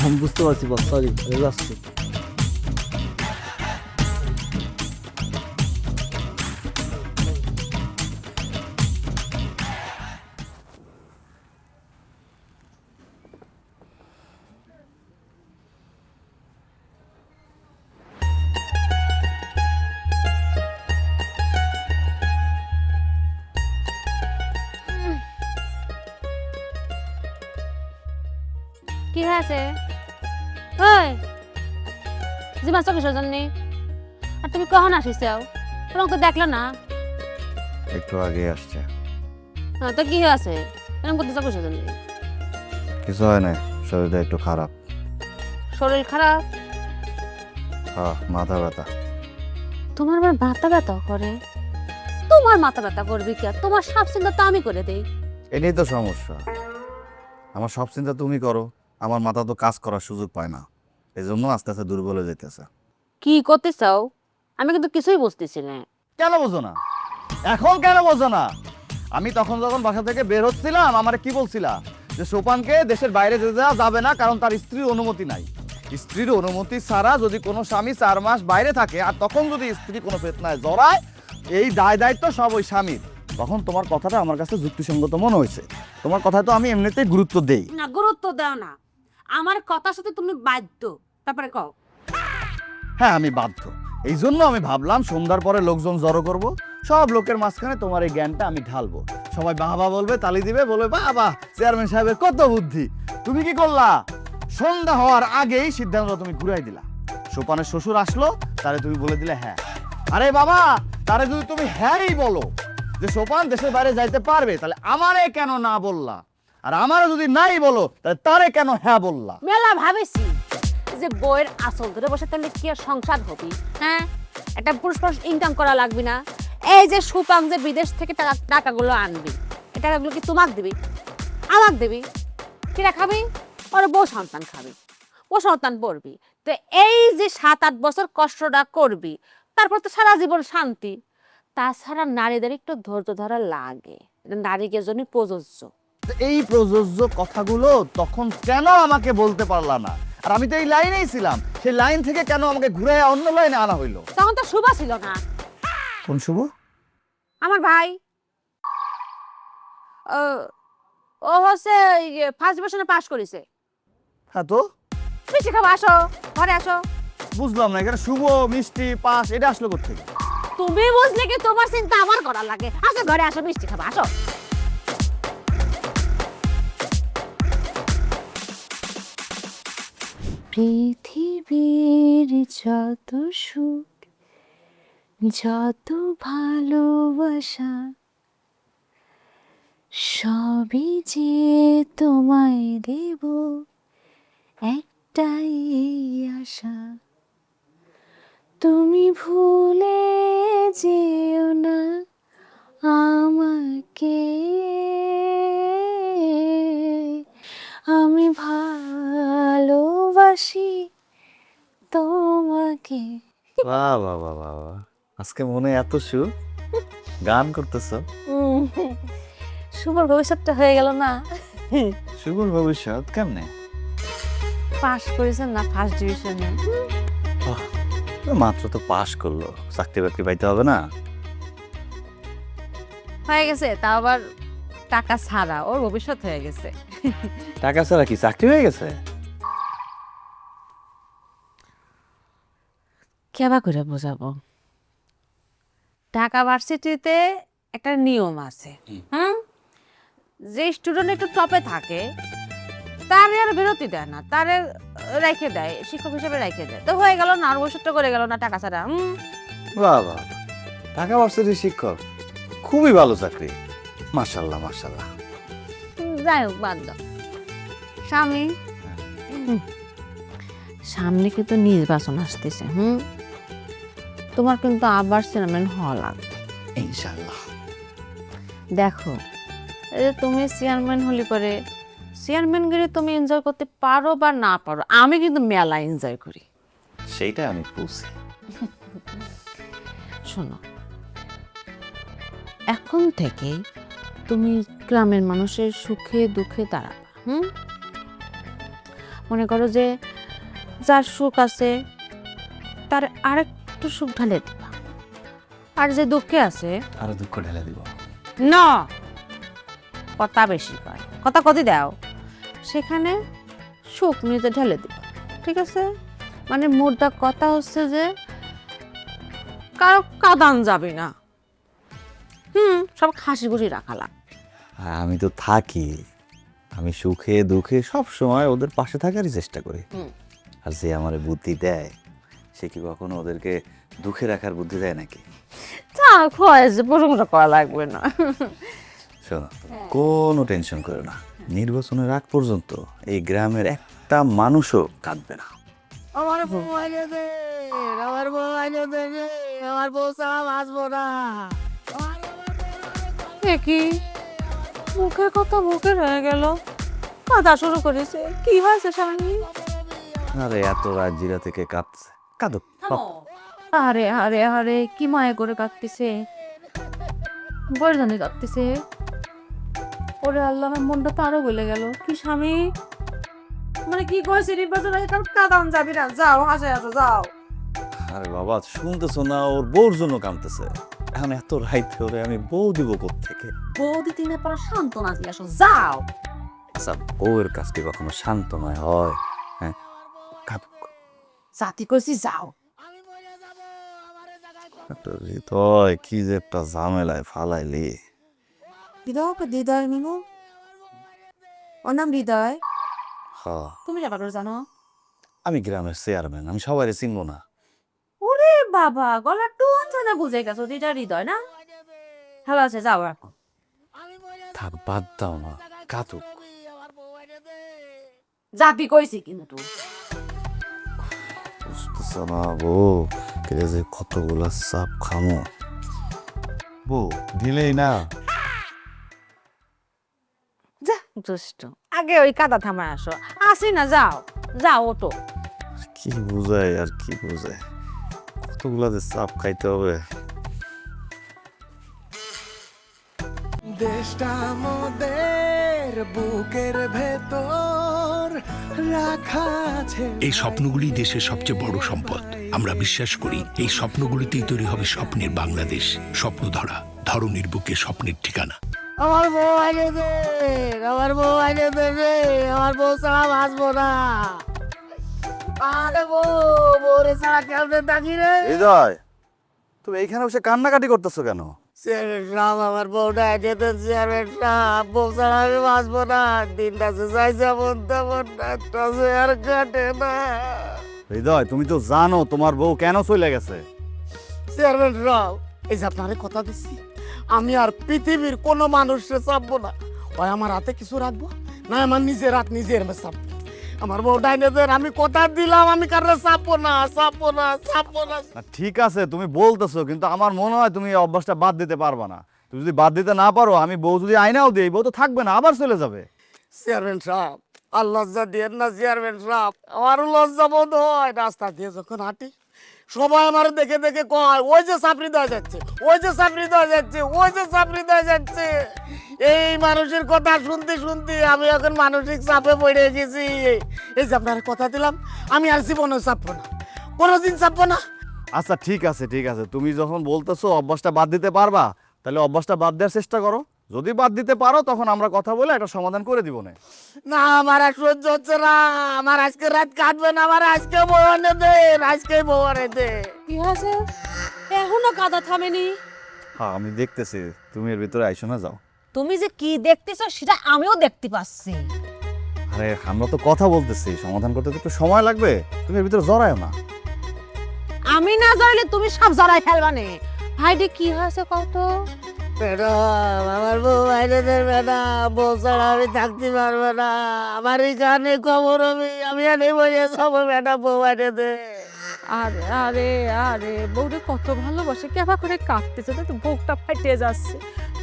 আমি বুঝতে পারছি বস, সরি আসছি। কি হয়েছে? ওই জিমা চোখে সজননি, আর তুমি কখন আসিস? তোমাকে তো দেখলো না। একটু আগে আসছে। হ্যাঁ, তো কি হয়েছে? এরকম করতে চোখে সজননি? কিছু হয় না, শরীরটা একটু খারাপ। শরীর খারাপ? হ্যাঁ, মাথা ব্যথা। তোমার আবার মাথা ব্যথা করে? তোমার মাথা ব্যথা করবি কি? তোমার সব চিন্তা তো আমি করে দেই। এটাই তো সমস্যা, আমার সব চিন্তা তুমি করো, আমার মাথা তো কাজ করার সুযোগ পায় না, এই জন্য আস্তে আস্তে দুর্বল হয়ে যেতেছে। কি করতে চাও? আমি কিন্তু কিছুই বুঝতেছি না। কেন বোঝো না? এখন কেন বোঝো না? আমি তখন যখন বাসা থেকে বের হচ্ছিলাম, আমারে কি বলছিলা? যে সোপানকে দেশের বাইরে যেতে দেওয়া যাবে না, কারণ তার স্ত্রীর অনুমতি নাই। স্ত্রীর অনুমতি ছাড়া যদি কোনো স্বামী 4 মাস বাইরে থাকে, আর তখন যদি স্ত্রী কোনো ফিতনায় জড়ায়, এই দায়িত্ব সব ওই স্বামীর। তখন তোমার কথাটা আমার কাছে যুক্তিসঙ্গত মনে হয়েছে। তোমার কথা তো আমি এমনিতেই গুরুত্ব দেই। না, গুরুত্ব দাও না। আমার কথার সাথে তুমি বাধ্য। তারপরে কও। হ্যাঁ আমি বাধ্য। এই জন্য আমি ভাবলাম সন্ধ্যার পরে লোকজন জড়ো করব, সব লোকের মাঝখানে তোমার এই জ্ঞানটা আমি ঢালবো। সবাই বাবা বলবে, তালি দিবে, বলবে বাবা চেয়ারম্যান সাহেবের কত বুদ্ধি। তুমি কি করলা? সন্ধ্যা হওয়ার আগেই সিদ্ধান্ত তুমি ঘুরাই দিলা। সোপানের শ্বশুর আসলো, তারে তুমি বলে দিলে হ্যাঁ। আরে বাবা, তারে যদি তুমি হ্যাঁই বলো যে সোপান দেশের বাইরে যাইতে পারবে, তাহলে আমারে কেন না বললা? আর আমারও যদি নাই বলো, তাহলে তারে কেন হ্যাঁ বললা? মেলা ভাবেছি যে বইয়ের আসল ধরে বসে তাহলে কি আর সংসার হবি? হ্যাঁ, একটা পুরুষ মানুষ ইনকাম করা লাগবে না? এই যে সুপাং যে বিদেশ থেকে টাকাগুলো আনবি, এই টাকাগুলো কি তোমাক দিবি, আমাক দিবি? কিরা খাবি? ওর বউ সন্তান খাবি, ও সন্তান পড়বি। তো এই যে 7-8 বছর কষ্টটা করবি, তারপর তো সারা জীবন শান্তি। তাছাড়া নারীদের একটু ধৈর্য ধরা লাগে, এটা নারীদের জন্য প্রযোজ্য। তো এই প্রযোজ্য কথাগুলো তখন কেন আমাকে বলতে পারলা না? আর আমি তো এই লাইনেই ছিলাম, সেই লাইন থেকে কেন আমাকে ঘুরে অন্য লাইনে আনা হইলো? তখন তো শুভা ছিল না। কোন শুভ? আমার ভাই ও হচ্ছে ফার্স্ট ডিভিশনে পাস করেছে। হ্যাঁ তো মিষ্টি খাবো, আসো ঘরে আসো। বুঝলাম না, এখানে শুভ মিষ্টি পাস এটা আসলো কোথেকে? তুমি বুঝলে কি তোমার চিন্তা আমার করা লাগে? আসো ঘরে আসো, মিষ্টি খাবো, আসো। পৃথিবীর যত সুখ, যত ভালোবাসা, সবই যে তোমায় দেব, একটাই আশা, তুমি ভুলে যেও না আমাকে, আমি ভালোবাসি তোমাকে। বাহ বাহ বাহ বাহ বাহ। আজকে মনে এত সুখ, গান করতেছ। শুভর ভবিষ্যৎটা হয়ে গেল না? শুভর ভবিষ্যৎ কেমনে? পাস করেছেন না ফার্স্ট ডিভিশনে? মাত্র তো পাস করলো, চাকরি বাকরি পাইতে হবে না? হয়ে গেছে, তা আবার টাকা ছাড়া ওর ভবিষ্যৎ হয়ে গেছে। টাকা ছাড়া কি চাকরি হয়ে গেছে? কেবা করে বোঝাবো? ঢাকা ভার্সিটিতে একটা নিয়ম আছে, যে স্টুডেন্ট একটু টপে থাকে তার আর বিরতি দেয় না, তারে রেখে দেয়, শিক্ষক হিসেবে রেখে দেয়। তো হয়ে গেল না, আর ভবিষ্যৎটা করে গেল না টাকা ছাড়া। বাহ বাহ, ঢাকা ভার্সিটির শিক্ষক, খুবই ভালো চাকরি। মাশাআল্লাহ মাশাআল্লাহ। যাই হোক, বাদ দাও। স্বামী, সামনে কিন্তু নির্বাচন আসতেছে, তোমার কিন্তু আবার চেয়ারম্যান হওয়া লাগবে ইনশাআল্লাহ। দেখো, এই যে তুমি চেয়ারম্যান হলে পরে চেয়ারম্যানগিরি তুমি এনজয় করতে পারো বা না পারো, আমি কিন্তু মেলা এনজয় করি। সেইটা আমি বুঝি। শোনো, এখন থেকে তুমি গ্রামের মানুষের সুখে দুঃখে দাঁড়াবা। মনে করো যে যার সুখ আছে তার আরেকটু সুখ ঢালে দিবা, আর যে দুঃখে আছে আরো দুঃখ ঢেলে দিব না, কথা বেশি কয়, কথা কতি দাও, সেখানে সুখ নিজে ঢেলে দিবা। ঠিক আছে? মানে মোদ্দা কথা হচ্ছে যে কারো কাদান যাবে না, সব হাসি খুশি রাখা লাগবে। আমি তো থাকি, আমি সুখে দুঃখে সব সময় ওদের পাশে থাকারই চেষ্টা করি। আর যে আমার বুদ্ধি দেয়, সে কি কখনো ওদেরকে দুঃখে রাখার বুদ্ধি দেয় নাকি? থাক, হয়েছে, প্রশংসা করা লাগবে না। শোনো, কোনো টেনশন করো না, নির্বাচনের আগ পর্যন্ত এই গ্রামের একটা মানুষও কাঁদবে না। আমার বউ আইনে দে, আমার বউ আইনে দে রে, আমার বউ ছাড়া বাঁচবো না। কি মুখে কথা মুখে রয়ে গেল, কাঁদা শুরু করেছে। কি হয়েছে স্বামী? আরে এত রাত জিরা থেকে কাঁদছে, কাঁদো। আরে আরে আরে, কি মায়া করে কাঁদতেছে, বৈরজনে কাঁদতেছে। ওরে আল্লাহ, আমার মনটা তো আরো গলে গেল। কি স্বামী, মানে কি কয়েছে নির্বাচন আছে, তার কাঁদান যাবি না, যাও হাসে আসো, যাও। আরে বাবা, শুনতেছো না, ওর বউর জন্য কাঁদতেছে। এখন এত রাইতে ওরে আমি বউ দিব কোত্থেকে? বৌদি তিনে পর সান্ত্বনা দিয়ে আসো, যাও। আচ্ছা বউয়ের কাজটি কখনো শান্ত নয় হয়? হ্যাঁ, কাঁদুক। জাতি কইছি যাও। একটা হৃদয় কি যে একটা ঝামেলায় ফালাইলি। হৃদয় মিনু, ওর নাম হৃদয়। হ্যাঁ, তুমি যাবা করে জানো? আমি গ্রামের চেয়ারম্যান, আমি সবাই চিনবো না। ওরে বাবা, গলার টোন শুনে বুঝে গেছো এটা হৃদয় না? ভালো আছে, যাও এখন। থাক বাদ দাও না, কাঁদুক। যাবি কইছি কিন্তু। বুঝতেছ না বউ, কেটে যে কতগুলা চাপ খামো। বউ দিলেই না। যা দুষ্ট, আগে ওই কাদা থামায় আসো। আসি না, যাও যাও ওটো। কি বুঝায় আর কি বুঝায়, কতগুলা যে চাপ খাইতে হবে। দেশটা মোদের বুকের ভেতর রাখা আছে। এই স্বপ্নগুলি দেশের সবচেয়ে বড় সম্পদ। আমরা বিশ্বাস করি এই স্বপ্নগুলিতেই তৈরি হবে স্বপ্নের বাংলাদেশ। স্বপ্ন ধরা, ধরনীর বুকে স্বপ্নের ঠিকানা। আমার বউ আইনে দে, আমার বউ আইনে দে রে, আমার বউ ছাড়া বাঁচবো না। আরে বউরে ছাড়া কেমনে থাকি রে? হৃদয়, তুমি এইখানে বসে কান্নাকাটি করতেছো কেন? চেয়ারম্যান সাহেব, আমার বউটা আইনে দেন। চেয়ারম্যান সাহেব, বউ ছাড়া আমি বাঁচবো না। দিনটা যে যাই যেমন তেমন, একটা চেয়ার কাটে না। হৃদয়, তুমি তো জানো তোমার বউ কেন চলে গেছে। চেয়ারম্যান সাহেব, এই যে আপনারে কথা দিচ্ছি, আমি আর পৃথিবীর কোনো মানুষকে চাপবো না। হয় আমার হাতে কিছু রাখবো, না আমার নিজের হাত নিজের চাপবো। আমার বউ ডাইনেদের, আমি কথা দিলাম আমি কারণে চাপবো না, চাপবো না, চাপবো না। না, ঠিক আছে তুমি বলতেছো, কিন্তু আমার মনে হয় তুমি এই অভ্যাসটা বাদ দিতে পারবা না। তুমি যদি বাদ দিতে না পারো, আমি বউ যদি আইনাও দিই, বউ তো থাকবে না, আবার চলে যাবে। চেয়ারম্যান সাহেব, আর লজ্জা দিয়ে না চেয়ারম্যান সাহেব, আমারও লজ্জা বোধ হয়। রাস্তা দিয়ে যখন হাঁটি, সবাই আমার দেখে দেখে কয়, ওই যে চাপড়ি দেওয়া যাচ্ছে, ওই যে চাপড়ি দেওয়া যাচ্ছে, ওই যে চাপড়ি দেওয়া যাচ্ছে। এই মানুষের কথা শুনতে শুনতে আমি এখন মানসিক চাপে পড়ে গেছি। এই যে আপনার কথা দিলাম, আমি আর জীবনে চাপবো না, কোনোদিন চাপবো না। আচ্ছা ঠিক আছে, ঠিক আছে, তুমি যখন বলতেছো অভ্যাসটা বাদ দিতে পারবা, তাহলে অভ্যাসটা বাদ দেওয়ার চেষ্টা করো। যদি বাদ দিতে পারো, তখন আমরা কথা বলে একটা সমাধান করে দিব না। না, আমার আর সহ্য হচ্ছে না, আমার আজকে রাত কাটবে না, আমার আজকে বউ এনে দে, আজকে বউ এনে দে। কি হয়েছে? এখনো কাদা থামেনি। হ্যাঁ, আমি দেখতেছি, তুমি এর ভিতরে আইসো না, যাও। তুমি যে কি দেখতেছো সেটা আমিও দেখতে পাচ্ছি। আরে আমরা তো কথা বলতেছি, সমাধান করতে তো একটু সময় লাগবে, তুমি এর ভিতরে জড়ায়ও না। আমি না জানলে তুমি সব জড়াই ফেলবানে। ভাইডি কি হয়েছে কত? ম্যাডাম, আমার বউ বাইরে দেন ম্যাডাম, বউ ছাড়া আমি থাকতে পারবো না। আমার এখানে খবর আমি এনে বসে যাবো ম্যাডাম, বউ বাইরে দে। আরে আরে আরে, বউরে কত ভালোবাসে, কেবা করে কাঁদতেছে, তো বুকটা ফাটে যাচ্ছে।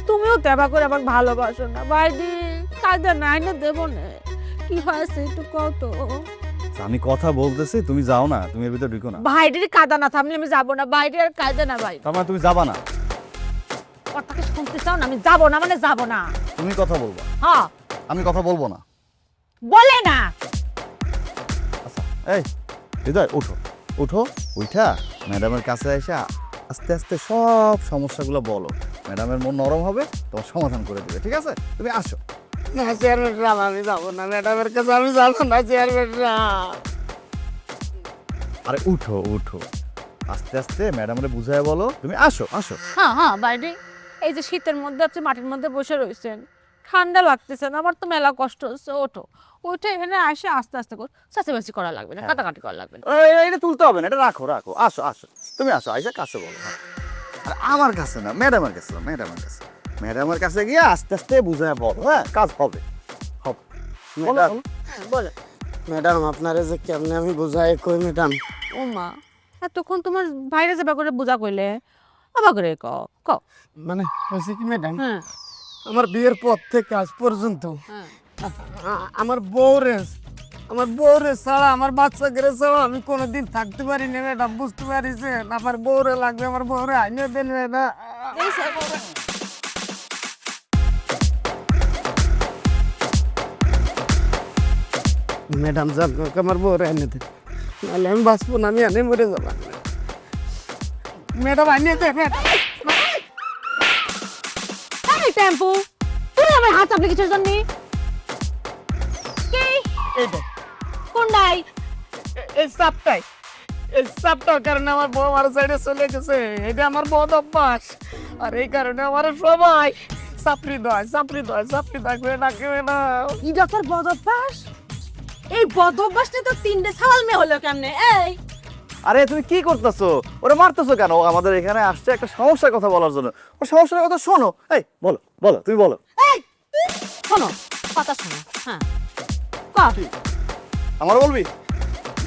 তুমিও দেবা করে আমাকে ভালোবাসো না ভাইডি, কাঁদে নাই না দেবো না। কি হয়েছে একটু কত? আমি কথা বলতেছি, তুমি যাও না, তুমি এর ভিতরে ঢুকো না। ভাইডির কাঁদা না থামলে আমি যাবো না। বাইরে আর কাঁদে না ভাই। তার মানে তুমি যাবা না? কথাকে শুনতে চাও না? আমি যাবো না মানে যাবো না। তুমি কথা বলবা, হ্যাঁ, আমি কথা বলবো না। বলে না। আচ্ছা এই হৃদয়, উঠো উঠো, উঠা ম্যাডামের কাছে এসে আস্তে আস্তে সব সমস্যাগুলো বলো। ম্যাডামের মন নরম হবে, তোমার সমাধান করে দেবে, ঠিক আছে? তুমি আসো। না চেয়ারম্যান সাহেব, আমি যাবো না ম্যাডামের কাছে, আমি যাবো না চেয়ারম্যান সাহেব। আরে উঠো উঠো, আস্তে আস্তে ম্যাডামরে বুঝায় বলো, তুমি আসো আসো। হ্যাঁ হ্যাঁ বাইরে, এই যে শীতের মধ্যে আপনি মাটির মধ্যে বসে রয়েছেন, ঠান্ডা লাগতেছে না, আমার তো মেলা কষ্ট হচ্ছে। ওঠো, ওইটা এখানে আসে আস্তে আস্তে করে, চেঁচামেচি করা লাগবে না, কাটাকাটি করা লাগবে না। এটা তুলতে হবে না, এটা রাখো রাখো, আসো আসো, তুমি আসো, আইসা কাছে বলো। হ্যাঁ। আর আমার কাছে না, ম্যাডামের কাছে, ম্যাডামের কাছে, ম্যাডামের কাছে গিয়ে আস্তে আস্তে বুঝায় বলো। হ্যাঁ, কাজ হবে হবে। ম্যাডাম, বলে ম্যাডাম, আপনারে যে কেমনে আমি বুঝাই কই ম্যাডাম। ও মা, এতক্ষণ তোমার বাইরে যাবা করে বুঝা কইলে, আবার করে ক। মানে হয়েছে কি ম্যাডাম, হ্যাঁ আমার বিয়ের পর থেকে আজ পর্যন্ত হ্যাঁ, আমার বউরে ছাড়া, আমার বাচ্চাকে ছাড়া আমি কোনোদিন থাকতে পারি না ম্যাডাম, বুঝতে পারিছেন? আমার বউরে লাগবে, আমার বউরে আইনে দেন না। ম্যাডাম যান, আমার বউরে আইনে দেন, নাহলে আমি বাঁচবো না, আমি আনে মরে যাবো। ম্যাডাম আইনে দেন। এই টেম্পু, তুই আমার হাত চাপলি কিছুর জন্য? এইটা কোনটাই? এই সাপটাই, এই সাপটার কারণে আমার বউ আমার সাইডে চলে গেছে। এটা আমার বদ অভ্যাস, আর এই কারণে আমার সবাই চাপড়ি দেয় করে ডাকবে না। এটা তোর বদ অভ্যাস? এই বদ অভ্যাসটা তো 3টে ছাওয়াল মেয়ে হলো কেমনে? এই আরে তুমি কি করতেছো? ওরা মারতেছো কেন? ও আমাদের এখানে আসছে একটা সমস্যার কথা বলার জন্য। ও সমস্যার কথা শোনো। এই বলো বলো, তুমি বলো। শোনো, কথা শোনো। হ্যাঁ, ক। আমার বলবি?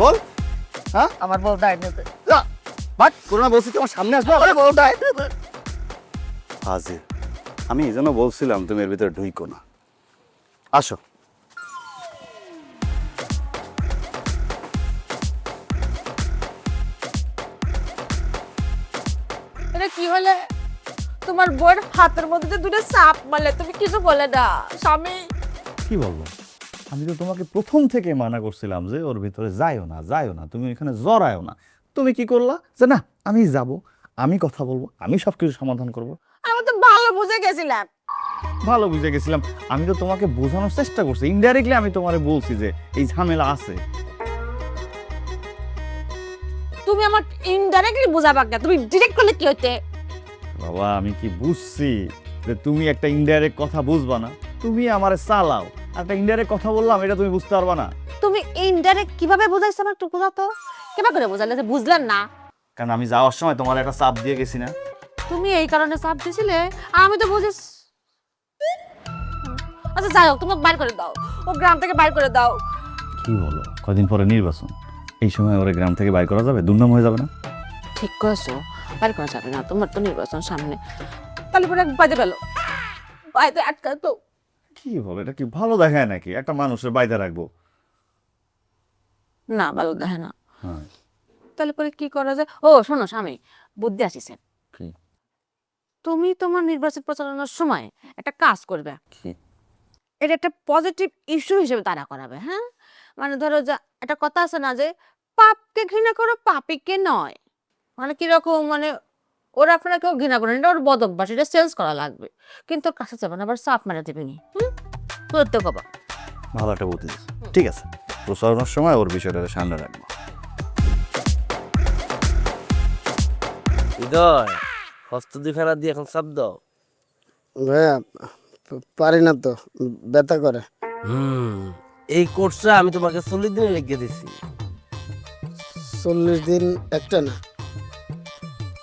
বল। হ্যাঁ, আমার বউ ডাইনেতে। বাট করোনা বলছি তোমার সামনে আসবে। আরে বল ডাই। হাজির। আমি এই জন্য বলছিলাম তুমি এর ভিতরে ঢুইকো না। আসো। এটা কি হলে? তোমার বউয়ের হাতের মধ্যে 2টা সাপ মারলে, তুমি কিছু বলে না স্বামী? কি বলবো? আমি তো তোমাকে প্রথম থেকে মানা করছিলাম যে ওর ভিতরে যাইও না, তুমি এখানে জড়ায়ও না। তুমি কি করলা? যে না, আমি যাব, আমি কথা বলবো, আমি সবকিছু সমাধান করব। আমি তো ভালো বুঝে গেছিলাম। ভালো বুঝে গেছিলাম। আমি তো তোমাকে বোঝানোর চেষ্টা করছি, ইনডাইরেক্টলি আমি তোমারে বলছি যে এই ঝামেলা আছে। তুমি আমার ইনডাইরেক্টলি বুঝাবা না, তুমি ডিরেক্ট করলে কি হইতে? বাবা, আমি কি বুঝছি যে তুমি একটা ইনডাইরেক্ট কথা বুঝবা না? তুমি আমারে চালাও, একটা ইনডাইরেক্ট কথা বললাম, এটা তুমি বুঝতে পারবা না। তুমি ইনডাইরেক্ট কিভাবে বুঝাইছো আমার একটু বুঝাও তো। কিভাবে করে বুঝালে যে বুঝলেন না? কারণ আমি যাওয়ার সময় তোমার একটা চাপ দিয়ে গেছি না? তুমি এই কারণে চাপ দিছিলে, আর আমি তো বুঝিস। আচ্ছা যাই হোক, তুমি বাইর করে দাও, ও গ্রাম থেকে বাইর করে দাও। কি বলো? কদিন পরে নির্বাচন, এই সময় ওরে গ্রাম থেকে বাইর করা যাবে? দুর্নাম হয়ে যাবে না? ঠিক করেছো, বাইর করা যাবে না, তোমার তো নির্বাচন সামনে। তাহলে পরে বাইরে পেলো, বাইরে আটকা তো। কি বলো? এটা কি ভালো দেখায় নাকি একটা মানুষের বাইরে রাখবো? না, ভালো দেখে না। হ্যাঁ। তাহলে পরে কি করা যায়? ও শোনো স্বামী, বুদ্ধি আসিছে। কি? তুমি তোমার নির্বাচন প্রচারণার সময় একটা কাজ করবে। কি? এটা একটা পজিটিভ ইস্যু হিসেবে তারা করাবে। হ্যাঁ, মানে ধরো যে একটা কথা আছে না যে পাপকে ঘৃণা করো, পাপীকে নয়। মানে কিরকম, মানে ওরা আপনারা কেউ ঘৃণা করেন, এটা ওর বদ অভ্যাস, এটা চেঞ্জ করা লাগবে। কিন্তু ওর কাছে যাবে না, আবার চাপ মেরে দেবেনি। করতে কবা। ভালো একটা বুদ্ধি দিছো। ঠিক আছে, প্রচারণার সময় ওর বিষয়টা সামনে রাখবো। হৃদয়, হস্ত দিয়ে ফেরা দিয়ে এখন চাপ দাও। ভাইয়া পারি না তো, ব্যথা করে। এই কোর্সটা আমি তোমাকে 40 দিনে লিখে দিছি। 40 দিন একটা না?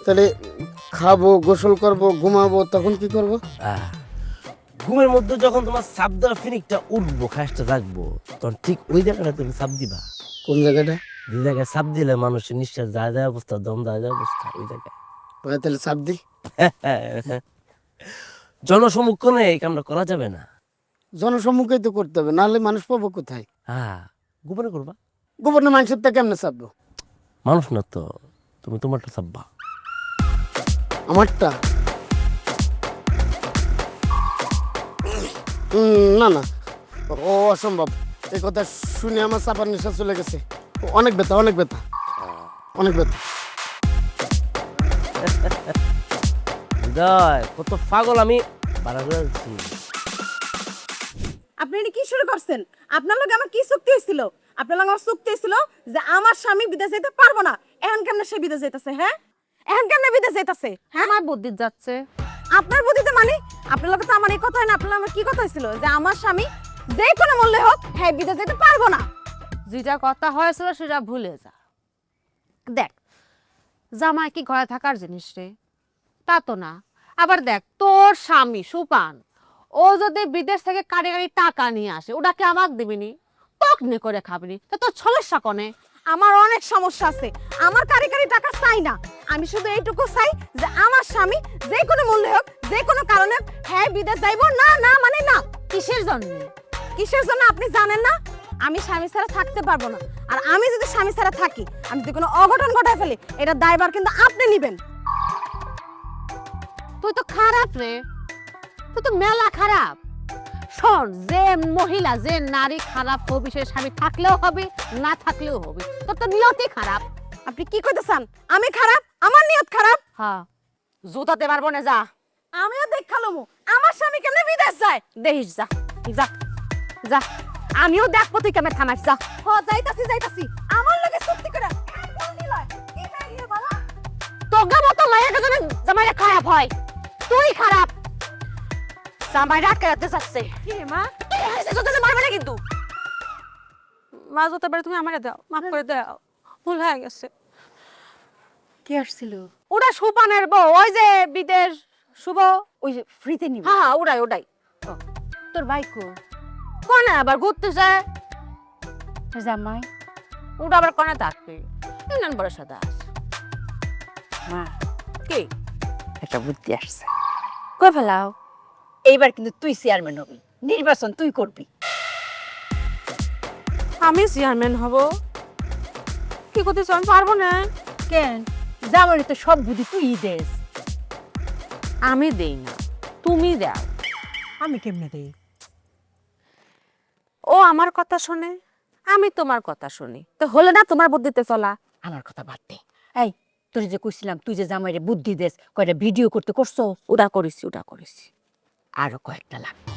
তাহলে খাবো, গোসল করব, ঘুমাবো, তখন কি করব? ঘুমের মধ্যে যখন তোমার চাপ দেওয়ার ফিনিকটা উঠবো, খাসটা রাখবো, তখন ঠিক ওই জায়গাটা তুমি চাপ দিবা। কোন জায়গাটা? যে জায়গায় চাপ দিলে মানুষের নিঃশ্বাস যায় যায় অবস্থা, দম যায় যায় অবস্থা, ওই জায়গায়। ভাই তাহলে চাপ দিই। জনসম্মুখে এই কামটা করা যাবে না। জনসম্মুখেই তো করতে হবে, নাহলে মানুষ পাবো কোথায়? হ্যাঁ, গোপনে করবা। গোপনে মানুষের তা কেমনে চাপবো? মানুষ না তো, তুমি তোমারটা চাপবা। আমারটা? না না, ও অসম্ভব। এই কথা শুনে আমার চাপার নেশা চলে গেছে। অনেক ব্যথা, অনেক ব্যথা, অনেক ব্যথা। হৃদয়, কত পাগল আমি বাড়া করে আছি। আপনি এটা কি শুরু করছেন? আপনার লগে আমার কি চুক্তি হয়েছিল? আপনার লগে আমার চুক্তি হয়েছিল যে আমার স্বামী বিদেশ যেতে পারবো না। এখন কেমনে সে বিদেশ যেতেছে? হ্যাঁ, এখন কেমনে বিদেশ যেতেছে? হ্যাঁ, আমার বুদ্ধি যাচ্ছে। আপনার বুদ্ধিতে মানে আপনার লগে তো আমার এই কথা হয় না। আপনার আমার কি কথা হয়েছিল যে আমার স্বামী যে কোনো মূল্যে হোক হ্যাঁ বিদেশ যেতে পারবো না? যেটা কথা হয়েছিল সেটা ভুলে যা। দেখ, জামাই কি ঘরে থাকার জিনিস রে? তা তো না। আবার দেখ, তোর স্বামী সুপান, ও যদি বিদেশ থেকে কারি কারি টাকা নিয়ে আসে, ওটাকে আমাকে দিবিনি, টক নে করে খাবিনি, তা তোর সমস্যা কনে? আমার অনেক সমস্যা আছে। আমার কারি কারি টাকা চাই না। আমি শুধু এইটুকু চাই যে আমার স্বামী যে কোনো মূল্যে হোক, যে কোনো কারণে হ্যাঁ বিদেশ যাইবো না। না মানে না। কিসের জন্য? কিসের জন্য আপনি জানেন না? আমি স্বামী ছাড়া থাকতে পারবো না। আর আমি যদি স্বামী ছাড়া থাকি, আমি যদি কোনো অঘটন ঘটায় ফেলি, এটা দায়ভার কিন্তু আপনি নিবেন। তুই তো খারাপ রে, তুই তো মেলা খারাপ। শোন, যে মহিলা, যে নারী খারাপ হবে, সে স্বামী থাকলেও হবে, না থাকলেও হবে। তোর তো নিয়তি খারাপ। আপনি কি কইতে চান? আমি খারাপ? আমার নিয়ত খারাপ? হ্যাঁ, জুতাতে পারবো না, যা। আমিও দেখালাম আমার স্বামী কেমনে বিদেশ যায়। দেখিস, যা যা যা। আমিও দেখবো তুই কেমন থামাস যা। যাইতাছি আমার লগে চুক্তি করে একদম দিলয় এটা ইয়ে বলা তোগা মতো মায়ের কাছে জামাইরা খারাপ হয়, তুই খারাপ। জামাইরা আটকাতে যাচ্ছে। কি মা তুই এসে যদি মারবে না কিন্তু। মা যত পারে তুমি আমারে দাও, মাফ করে দাও, ভুল হয়ে গেছে। কে আসছিল? ওটা সুপানের বউ, ওই যে বিদেশ শুভ। ওই যে ফ্রিতে নিবি? হ্যাঁ হ্যাঁ, ওটাই ওটাই। তোর বাইক কো? কোনে আবার ঘুরতেছে? জামাই ওটা আবার কোনে থাকবে? ইনান বড় সাদা। মা কি একটা বুদ্ধি আসছে। কই ফেলাও? এইবার কিন্তু তুই চেয়ারম্যান হবি, নির্বাচন তুই করবি। আমি চেয়ারম্যান হব? কি করতেছ? আমি পারবো না। কেন? জামাই তো সব বুদ্ধি তুই দেস। আমি দেই না, তুমি দাও। আমি কেমনে দেই? ও আমার কথা শোনে, আমি তোমার কথা শুনি, তো হলো না তোমার বুদ্ধিতে চলা। আমার কথা বাদ দে। এই তোর যে কইছিলাম তুই যে জামাইরে বুদ্ধি দেস, কয়টা ভিডিও করতে করছো? ওটা করেছি, ওটা করেছি। আরো কয়েকটা লাগবে।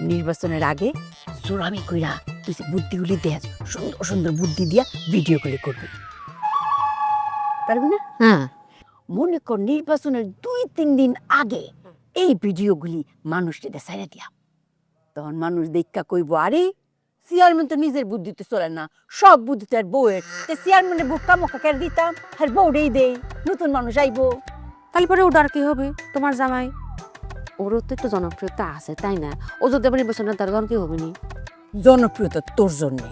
নির্বাচনের আগে জোরামি কইরা তুই যে বুদ্ধিগুলি দেস, সুন্দর সুন্দর বুদ্ধি দিয়া ভিডিওগুলি করবি, পারবি না? হ্যাঁ, মনে কর নির্বাচনের 2-3 দিন আগে এই ভিডিওগুলি মানুষকে দেখাইয়া দিয়া, তখন মানুষ দেখা কইব, আরে চেয়ারম্যান তো নিজের বুদ্ধিতে চলে না, সব বুদ্ধি তার বউয়ের। চেয়ারম্যানের বুক কামকা কেন দিতাম, আর বউরেই দেই, নতুন মানুষ আইবো। তাহলে পরে ওটার কি হবে? তোমার জামাই ওরও তো একটু জনপ্রিয়তা আছে, তাই না? ও যদি আবার নির্বাচনের তার কি হবে নি? জনপ্রিয়তা তোর জন্যে।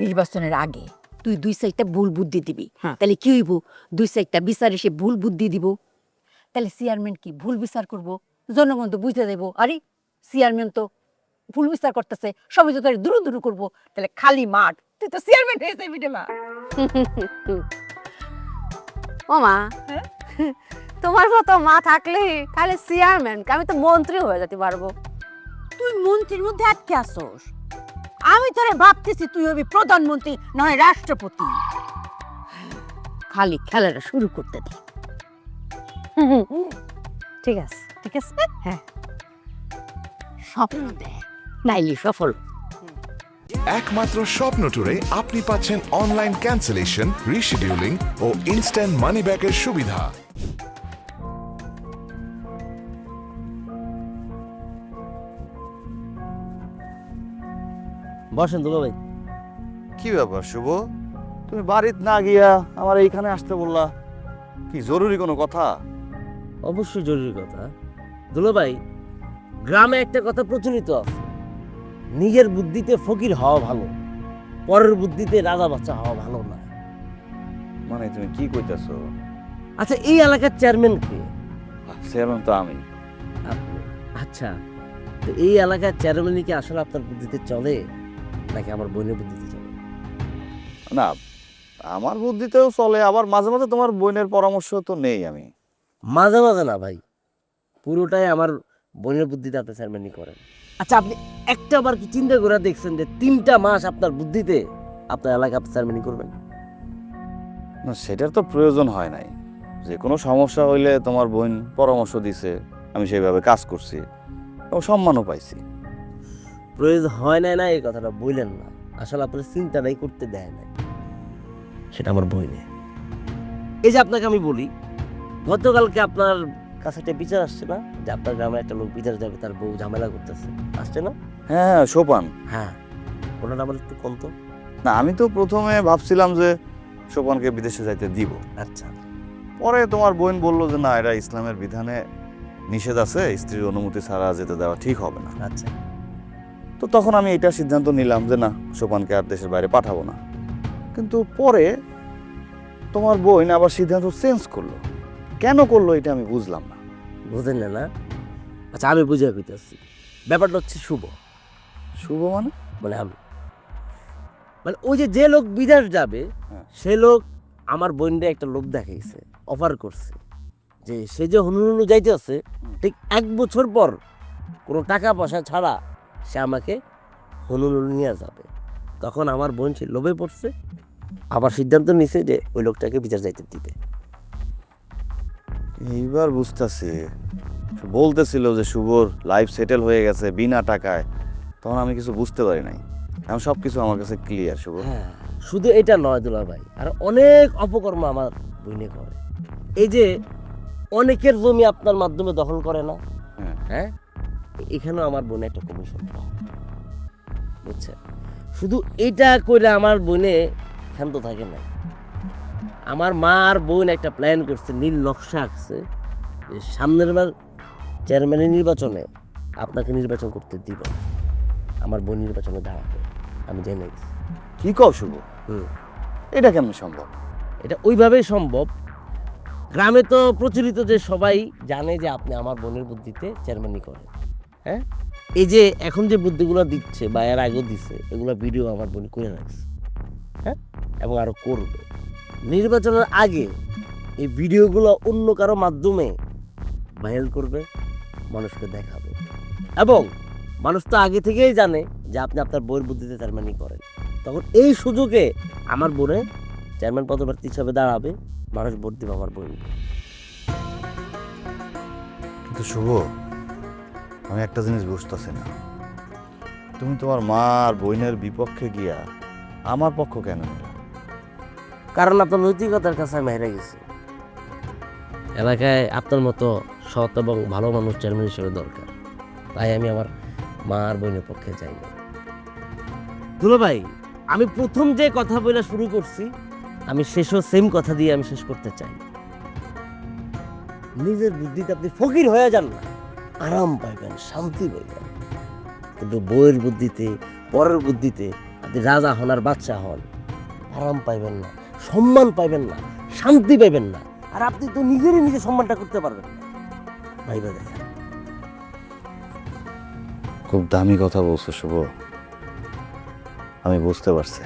নির্বাচনের আগে তুই 2-4টা ভুল বুদ্ধি দিবি, হ্যাঁ। তাহলে কি হইব? 2-4টা বিচার এসে ভুল বুদ্ধি দিব, তাহলে চেয়ারম্যান কি ভুল বিচার করব? জনগণ তো বুঝতে দেব, আরে চেয়ারম্যান তো ভুল বিচার করতেছে, সবাই তো তার দূর দূর করবো, তাহলে খালি মাঠ, তুই তো চেয়ারম্যান হয়ে যাবি রে মা। ও মা, হ্যাঁ? তোমার মতো মা থাকলে তাহলে চেয়ারম্যান, আমি তো মন্ত্রী হয়ে যেতে পারবো। তুই মন্ত্রীর মধ্যে আটকে আসোস, আমি তোরে ভাবতেছি তুই হবি প্রধানমন্ত্রী নয় রাষ্ট্রপতি। খালি খেলাটা শুরু করতে দে। ঠিক আছে। ঠিক আছে? হ্যাঁ, স্বপ্ন দেখ, নাইলে সফল। একমাত্র স্বপ্ন ট্যুরে আপনি পাচ্ছেন অনলাইন ক্যান্সেলেশন, রিশিডিউলিং ও ইনস্ট্যান্ট মানি ব্যাকের সুবিধা। বসেন দুলা ভাই। কি ব্যাপার শুভ, তুমি বাড়িতে না গিয়া আমার এইখানে আসতে বললা? কি জরুরি কোনো কথা? অবশ্যই জরুরি কথা। দুলা ভাই, গ্রামে একটা কথা প্রচলিত আছে, নিজের বুদ্ধিতে ফকির হওয়া ভালো, পরের বুদ্ধিতে রাজা বাচ্চা হওয়া ভালো না। মানে তুমি কি কইতাছো? আচ্ছা, এই এলাকার চেয়ারম্যান কে? চেয়ারম্যান তো আমি। আপনি? আচ্ছা, তো এই এলাকার চেয়ারম্যানই কি আসলে আপনার বুদ্ধিতে চলে, নাকি আমার বোনের বুদ্ধিতে চলে? না, আমার বুদ্ধিতেও চলে, আবার মাঝে মাঝে তোমার বোনের পরামর্শ তো নেই আমি। মাঝে মাঝে না ভাই, পুরোটাই আমার বোনের বুদ্ধিতে আপনি চেয়ারম্যানই করেন। আচ্ছা, আপনি একটা বার কি চিন্তা করে দেখছেন যে 3টা মাস আপনার বুদ্ধিতে আপনার এলাকা আপনি চেয়ারম্যানই করবেন? না, সেটার তো প্রয়োজন হয় নাই। যে কোনো সমস্যা হইলে তোমার বোন পরামর্শ দিছে, আমি সেইভাবে কাজ করছি এবং সম্মানও পাইছি। প্রয়োজন হয় না, এই কথাটা বললেন না, আসলে আপনার চিন্তাটাই করতে দেয় না, সেটা আমার বইনে। এই যে আপনাকে আমি বলি, গতকালকে আপনার কাছে একটা বিচার আসছে না, যে আপনার গ্রামে একটা লোক বিচার যাবে, তার বউ ঝামেলা করতেছে, আসছে না? হ্যাঁ, সোপান। হ্যাঁ, ওনার আমার একটু কম তো। না, আমি তো প্রথমে ভাবছিলাম যে সোপানকে বিদেশে যাইতে দিব। আচ্ছা, পরে তোমার বোন বললো যে না, এটা ইসলামের বিধানে নিষেধ আছে, স্ত্রীর অনুমতি ছাড়া যেতে দেওয়া ঠিক হবে না। আচ্ছা, তো তখন আমি এটা সিদ্ধান্ত নিলাম যে না, সোপানকে আর দেশের বাইরে পাঠাবো না। কিন্তু পরে তোমার বোন আবার সিদ্ধান্ত চেঞ্জ করলো। কেন করলো এটা আমি বুঝলাম না। বুঝেন না না? আচ্ছা, আমি বুঝে পেতেছি। ব্যাপারটা হচ্ছে শুভ। শুভ মানে? মানে আমি, মানে ওই যে লোক বিদেশ যাবে, হ্যাঁ। সে লোক আমার বোনরে একটা লোক দেখাইছে, অফার করছে যে সে যে হনুলুলু যাইতেছে, ঠিক 1 বছর পর কোনো টাকা পয়সা ছাড়া সে আমাকে হনুলুলু নিয়ে যাবে। তখন আমার বোন সে লোভে পড়ছে, আবার সিদ্ধান্ত নিছে যে ওই লোকটাকে বিচার যাইতে দিবে। এইবার বুঝতেছি। বলতেছিল যে শুভর লাইফ সেটেল হয়ে গেছে বিনা টাকায়, তখন আমি কিছু বুঝতে পারি নাই। এখন সব কিছু আমার কাছে ক্লিয়ার শুভ। হ্যাঁ, শুধু এটা নয় দুলা ভাই, আর অনেক অপকর্ম আমার বইনে করে। এই যে অনেকের জমি আপনার মাধ্যমে দখল করে না, হ্যাঁ। হ্যাঁ, এখানেও আমার বোনে একটা কমিশন পায়, বুঝছেন? শুধু এটা করে আমার বোনে ক্ষান্ত থাকে না। আমার মা আর বোন একটা প্ল্যান করছে, নীল নকশা আঁকছে যে সামনের বার চেয়ারম্যানের নির্বাচনে আপনাকে নির্বাচন করতে দিব না, আমার বোন নির্বাচনে দাঁড়াবে। আমি জেনে গেছি। কি কও শুভ? হুম, এটা কেমন সম্ভব? এটা ওইভাবেই সম্ভব। গ্রামে তো প্রচলিত যে সবাই জানে যে আপনি আমার বোনের বুদ্ধিতে চেয়ারম্যানই করেন। হ্যাঁ, এই যে এখন যে বুদ্ধিগুলো দিচ্ছে বা এর আগেও দিচ্ছে, এগুলো ভিডিও আমার বোন করে রাখছে। হ্যাঁ, এবং আরো করবে। নির্বাচনের আগে এই ভিডিওগুলো অন্য কারো মাধ্যমে ভাইরাল করবে, মানুষকে দেখাবে, এবং মানুষ তো আগে থেকেই জানে যে আপনি আপনার বইয়ের বুদ্ধিতে চেয়ারম্যানই করেন। তখন এই সুযোগে আমার বোনে চেয়ারম্যান পদপ্রার্থী হিসাবে দাঁড়াবে, মানুষ ভোট দিবে আমার বোন। কিন্তু শুভ, আমি একটা জিনিস বুঝতেছি না, তুমি তোমার মা আর বোনের বিপক্ষে গিয়া আমার পক্ষ কেন নিলে? কারণ আপনার নৈতিকতার কাছে আমি হেরে গেছি। এলাকায় আপনার মতো সৎ এবং ভালো মানুষ চেয়ারম্যান হিসেবে দরকার, তাই আমি আমার মা আর বোনের পক্ষে যাই না। দুলো ভাই, আমি প্রথম যে কথা বলে শুরু করছি, আমি শেষও সেম কথা দিয়ে আমি শেষ করতে চাই। নিজের বুদ্ধিতে আপনি ফকির হয়ে যান না, আরাম পাইবেন, শান্তি পাইবেন। কিন্তু বইয়ের বুদ্ধিতে, পরের বুদ্ধিতে আপনি রাজা হন আর বাদশা হন, আরাম পাইবেন না, সম্মান পাইবেন না, শান্তি পাইবেন না, আর আপনি তো নিজেরই নিজে সম্মানটা করতে পারবেন না। ভাইবা দেখেন। খুব দামি কথা বলছো শুভ, আমি বুঝতে পারছি।